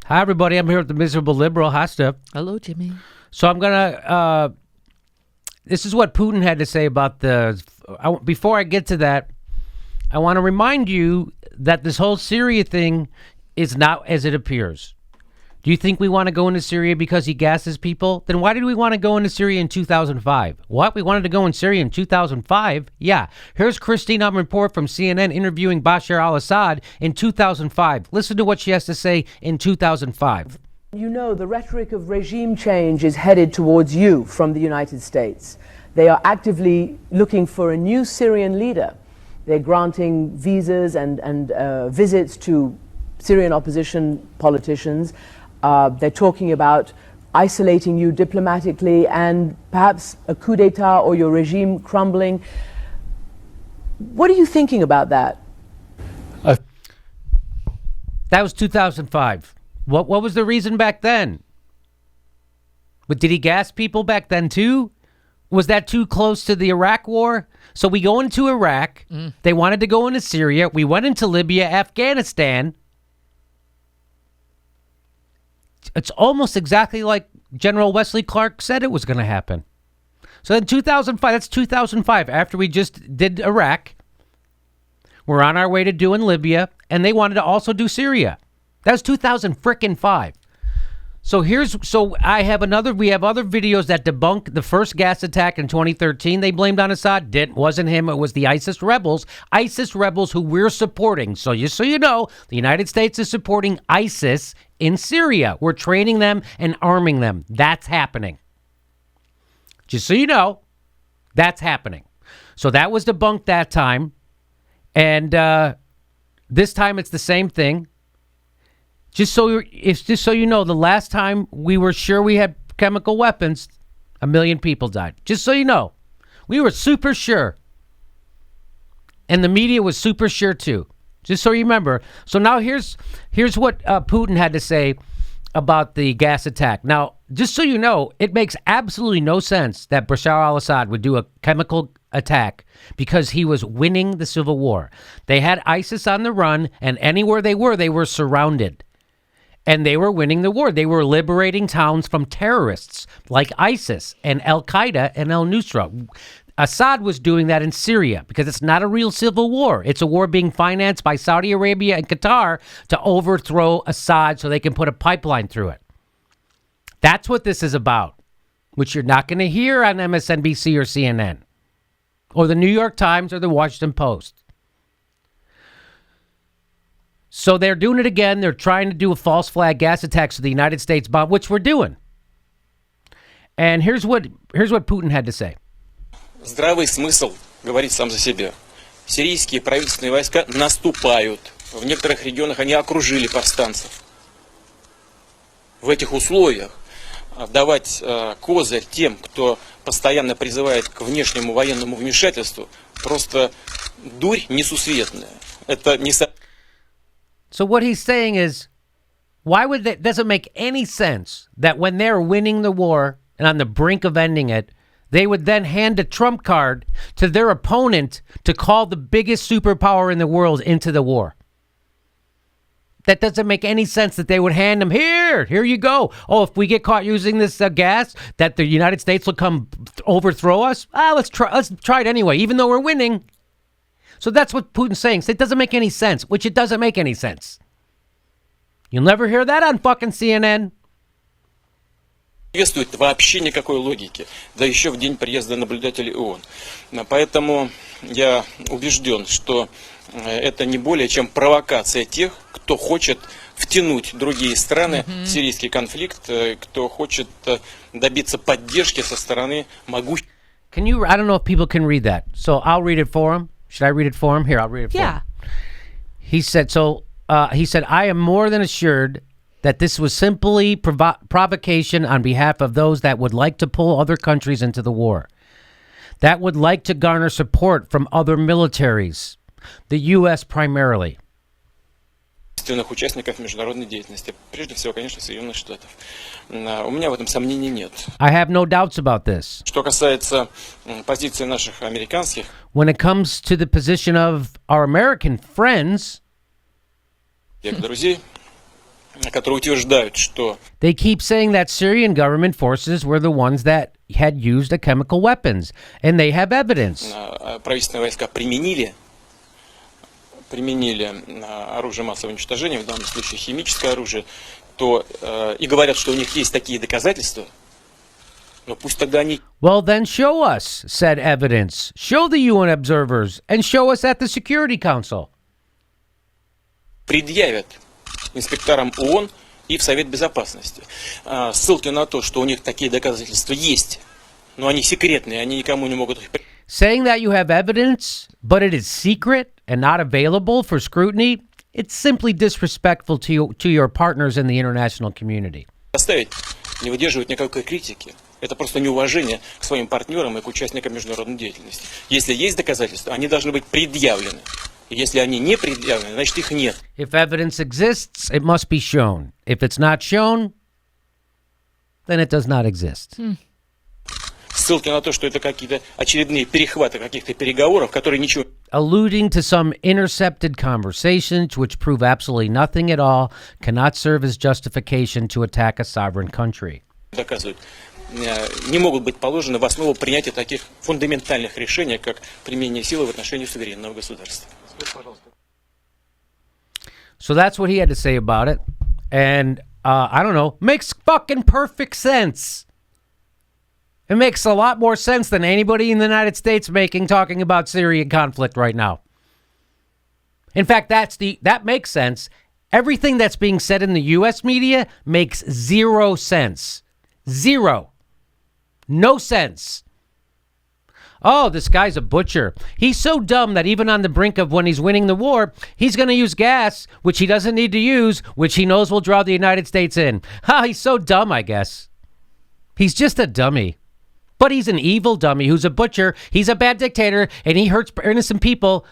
Hi, everybody. I'm here with the miserable liberal. Hi, Steph. Hello, Jimmy. So I'm going to... this is what Putin had to say about the... before I get to that, I want to remind you that this whole Syria thing is not as it appears. Do you think we want to go into Syria because he gasses people? Then why did we want to go into Syria in 2005? What? We wanted to go in Syria in 2005? Yeah. Here's Christine Amanpour from CNN interviewing Bashar al-Assad in 2005. Listen to what she has to say in 2005. You know, the rhetoric of regime change is headed towards you from the United States. They are actively looking for a new Syrian leader. They're granting visas and visits to Syrian opposition politicians. They're talking about isolating you diplomatically and perhaps a coup d'etat or your regime crumbling. What are you thinking about that? That was 2005. What was the reason back then? But did he gas people back then too? Was that too close to the Iraq war? So we go into Iraq. They wanted to go into Syria. We went into Libya, Afghanistan. It's almost exactly like General Wesley Clark said it was going to happen. So in 2005, that's 2005, after we just did Iraq, we're on our way to doing Libya, and they wanted to also do Syria. That was 2005. So we have other videos that debunk the first gas attack in 2013. They blamed on Assad. Wasn't him. It was the ISIS rebels who we're supporting. So you know, the United States is supporting ISIS in Syria. We're training them and arming them. That's happening. Just so you know, that's happening. So that was debunked that time. And this time it's the same thing. Just so you know, the last time we were sure we had chemical weapons, 1 million people died. Just so you know, we were super sure. And the media was super sure too. Just so you remember. So now here's what Putin had to say about the gas attack. Now, just so you know, it makes absolutely no sense that Bashar al-Assad would do a chemical attack because he was winning the civil war. They had ISIS on the run, and anywhere they were surrounded. And they were winning the war. They were liberating towns from terrorists like ISIS and Al-Qaeda and al-Nusra. Assad was doing that in Syria because it's not a real civil war. It's a war being financed by Saudi Arabia and Qatar to overthrow Assad so they can put a pipeline through it. That's what this is about, which you're not going to hear on MSNBC or CNN or the New York Times or the Washington Post. So they're doing it again. They're trying to do a false flag gas attack to the United States bomb, which we're doing. And here's what Putin had to say. Здравый смысл говорит сам за себя. Сирийские правительственные войска наступают. В некоторых регионах они окружили повстанцев. В этих условиях давать козырь тем, кто постоянно призывает к внешнему военному вмешательству, просто дурь несусветная. Это не... So what he's saying is, doesn't make any sense that when they're winning the war and on the brink of ending it, they would then hand a trump card to their opponent to call the biggest superpower in the world into the war. That doesn't make any sense that they would hand them, here you go. Oh, if we get caught using this gas, that the United States will come overthrow us? Let's try it anyway, even though we're winning. So that's what Putin's saying. So it doesn't make any sense, which it doesn't make any sense. You'll never hear that on fucking CNN. Не действует вообще никакой логики, да еще в день приезда наблюдателей ООН. Поэтому я убежден, что это не более чем провокация тех, кто хочет втянуть другие страны в сирийский конфликт, кто хочет добиться поддержки со стороны могущих. I don't know if people can read that, so I'll read it for him. Should I read it for him? Here, I'll read it for him. He said, I am more than assured that this was simply provocation on behalf of those that would like to pull other countries into the war, that would like to garner support from other militaries, the U.S. primarily. Участников международной деятельности, прежде всего, конечно, Соединенных Штатов. У меня в этом сомнений нет. I have no doubts about this. Что касается позиции наших американских, when it comes to the position of our American friends, друзей, которые утверждают, что They keep saying that Syrian government forces were the ones that had used the chemical weapons, and they have evidence. Правительственные войска применили оружие массового уничтожения, в данном случае химическое оружие, то и говорят, что у них есть такие доказательства, но пусть тогда они Well, then show us said evidence. Show the UN observers and show us at the Security Council. предъявят инспекторам ООН и в Совет Безопасности ссылки на то, что у них такие доказательства есть, но они секретные, они никому не могут их. Saying that you have evidence, but it is secret and not available for scrutiny, it's simply disrespectful to your partners in the international community. Оставить не выдерживать никакой критики. Это просто неуважение к своим партнерам и к участникам международной деятельности. Если есть доказательства, они должны быть предъявлены. И если они не предъявлены, значит их нет. If evidence exists, it must be shown. If it's not shown, then it does not exist. Ссылки на то, что это какие-то очередные перехваты каких-то переговоров, которые ничего Alluding to some intercepted conversations which prove absolutely nothing at all cannot serve as justification to attack a sovereign country. не доказывают, не могут быть положены в основу принятия таких фундаментальных решений, как применение силы в отношении суверенного государства. So that's what he had to say about it. And, I don't know, makes fucking perfect sense. It makes a lot more sense than anybody in the United States talking about Syrian conflict right now. In fact, that makes sense. Everything that's being said in the U.S. media makes zero sense. Zero. No sense. Oh, this guy's a butcher. He's so dumb that even on the brink of when he's winning the war, he's going to use gas, which he doesn't need to use, which he knows will draw the United States in. Ha, he's so dumb, I guess. He's just a dummy. But he's an evil dummy who's a butcher. He's a bad dictator, and he hurts innocent people.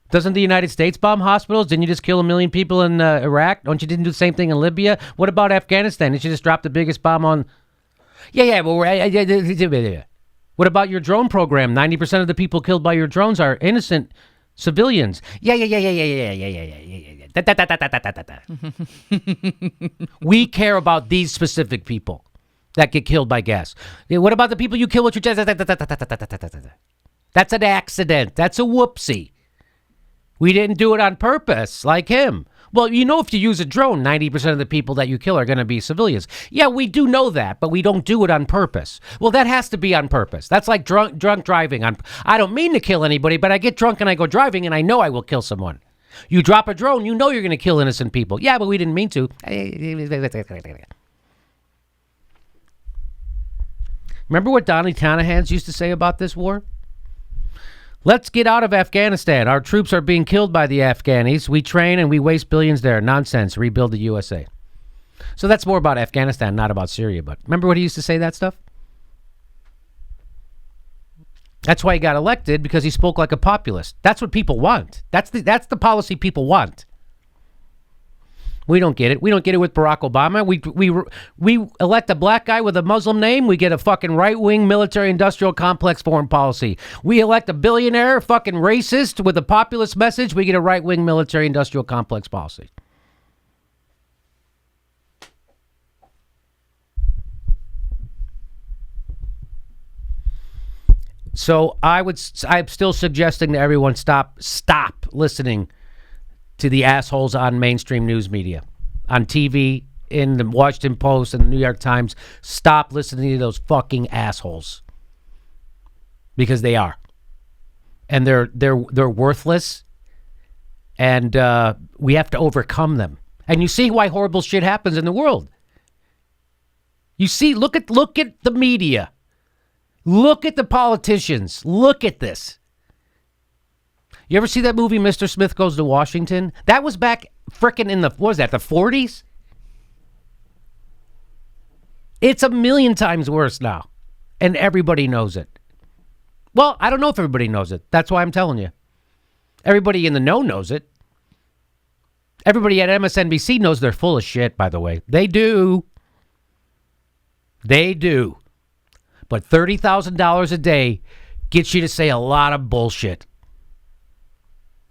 Doesn't the United States bomb hospitals? Didn't you just kill 1 million people in Iraq? Don't you didn't do the same thing in Libya? What about Afghanistan? Didn't you just drop the biggest bomb on... Yeah, well, what about your drone program? 90% of the people killed by your drones are innocent civilians. Yeah. We care about these specific people that get killed by gas. What about the people you kill with your jets? That's an accident. That's a whoopsie. We didn't do it on purpose, like him. Well, you know, if you use a drone, 90% of the people that you kill are going to be civilians. Yeah, we do know that, but we don't do it on purpose. Well, that has to be on purpose. That's like drunk driving. I don't mean to kill anybody, but I get drunk and I go driving and I know I will kill someone. You drop a drone, you know you're going to kill innocent people. Yeah, but we didn't mean to. Remember what Donnie Tanahans used to say about this war? Let's get out of Afghanistan. Our troops are being killed by the Afghanis. We train and we waste billions there. Nonsense. Rebuild the USA. So that's more about Afghanistan, not about Syria. But remember what he used to say, that stuff? That's why he got elected, because he spoke like a populist. That's what people want. That's the policy people want. We don't get it. We don't get it with Barack Obama. We elect a black guy with a Muslim name. We get a fucking right-wing military-industrial complex foreign policy. We elect a billionaire fucking racist with a populist message. We get a right-wing military-industrial complex policy. So I'm still suggesting to everyone stop listening to the assholes on mainstream news media, on TV, in the Washington Post and the New York Times. Stop listening to those fucking assholes, because they are, and they're worthless, and we have to overcome them. And you see why horrible shit happens in the world. You see, look at the media, look at the politicians, look at this. You ever see that movie, Mr. Smith Goes to Washington? That was back frickin' in the 40s? It's a million times worse now. And everybody knows it. Well, I don't know if everybody knows it. That's why I'm telling you. Everybody in the know knows it. Everybody at MSNBC knows they're full of shit, by the way. They do. They do. But $30,000 a day gets you to say a lot of bullshit.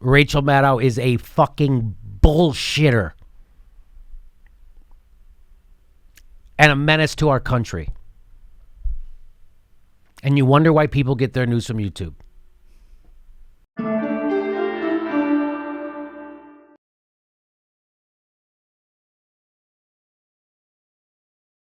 Rachel Maddow is a fucking bullshitter. and a menace to our country. And you wonder why people get their news from YouTube.